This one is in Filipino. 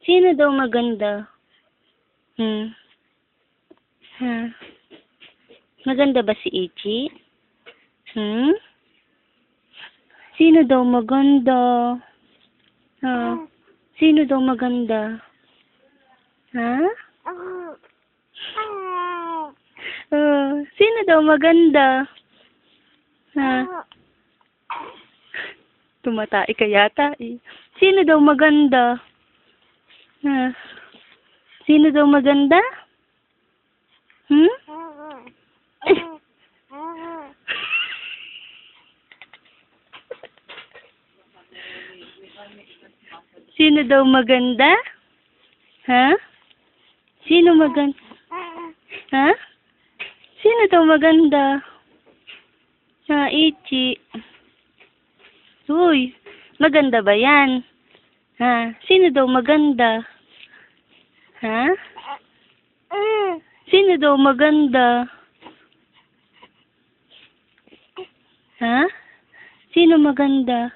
Sino daw maganda? Ha? Maganda ba si Ichi? Sino daw maganda? Ha? Sino daw maganda? Ha? Sino daw maganda? Ha? Tumatai ka yata eh. Sino daw maganda? Ha? Sino daw maganda? Sino daw maganda? Ha? Sino maganda? Ha? Sino daw maganda? Ha, Ichi. Uy, maganda ba yan? Ha? Sino daw maganda? Ha? Sino daw maganda? Ha? Sino maganda?